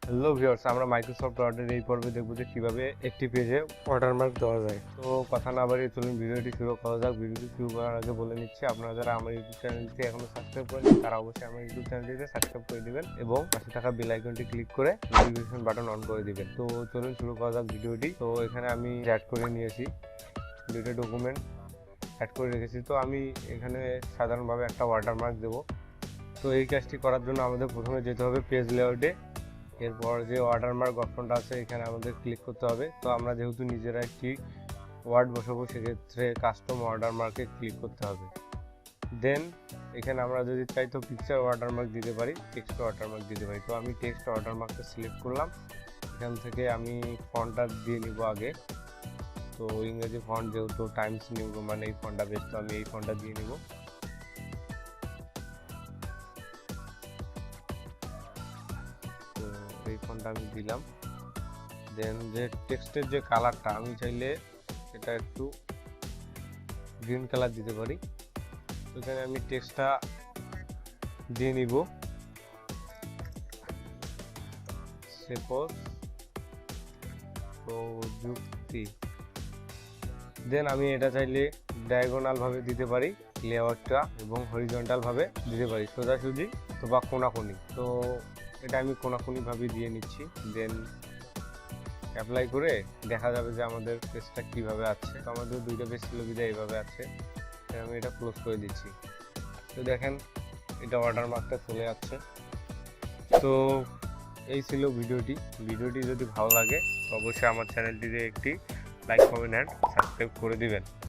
Hello viewers, আমরা Microsoft ওয়ার্ডের এই পর্বে দেখব যে কিভাবে একটি পেজে ওয়াটারমার্ক দেওয়া যায়। তো কথা না বাড়িয়ে চলুন ভিডিওটি শুরু করা যাক। ভিডিওটি শুরু করার আগে বলে নিচ্ছি, আপনারা যারা আমার ইউটিউব চ্যানেলটি এখনো সাবস্ক্রাইব করেনি তারা অবশ্যই আমার ইউটিউব চ্যানেলটিতে সাবস্ক্রাইব করে দিবেন এবং পাশে থাকা বেল আইকনটি ক্লিক করে নোটিফিকেশন বাটন অন করে দিবেন। তো চলুন শুরু করা যাক ভিডিওটি। তো এখানে আমি অ্যাড করে নিয়েছি, দুটো ডকুমেন্ট অ্যাড করে রেখেছি। তো আমি এখানে সাধারণভাবে একটা ওয়াটারমার্ক দেবো। তো এই কাজটি করার জন্য আমাদের প্রথমে যেতে হবে পেজ লেআউটে। এরপর যে ওয়াটারমার্ক অপশনটা আছে এখানে আমাদের ক্লিক করতে হবে। তো আমরা যেহেতু নিজেরা একটি ওয়ার্ড বসাবো সেক্ষেত্রে কাস্টম ওয়াটারমার্কে ক্লিক করতে হবে। দেন এখানে আমরা যদি চাই তো পিকচার ওয়াটারমার্ক দিতে পারি, টেক্সট ওয়াটারমার্ক দিতে পারি। তো আমি টেক্সট ওয়াটারমার্কটা সিলেক্ট করলাম। এখান থেকে আমি ফন্টটা দিয়ে নিব আগে। তো ইংরেজি ফন্ট যেহেতু টাইমস নিউ মানে এই ফন্টটা বেশ, তো আমি এই ফন্টটা দিয়ে নিব। এই ফন্টটা আমি দিলাম। দেন যে টেক্সটের যে কালারটা আমি চাইলে এটা একটু গ্রিন কালার দিতে পারি। এখানে আমি টেক্সটটা দিয়ে নিব, প্রযুক্তি। দেন আমি এটা চাইলে ডায়াগোনাল ভাবে দিতে পারি লেআউটটা এবং হরিজন্টাল ভাবে দিতে পারি, সোজাসুজি অথবা কোনাকুনি। তো এটা আমি কোনাকুনি ভাবে দিয়ে নিচ্ছি। দেন অ্যাপ্লাই করে দেখা যাবে যে আমাদের পেজটা কিভাবে আছে। তো আমাদের দুইটা পেজ ছিল বিধায় এইভাবে আছে। আমি এটা ক্লোজ করে দিচ্ছি। তো দেখেন এটা ওয়াটারমার্কটা চলে যাচ্ছে। তো এই ছিল ভিডিওটি যদি ভালো লাগে তো অবশ্যই আমার চ্যানেলটিতে একটি লাইক, কমেন্ট অ্যান্ড সাবস্ক্রাইব করে দিবেন।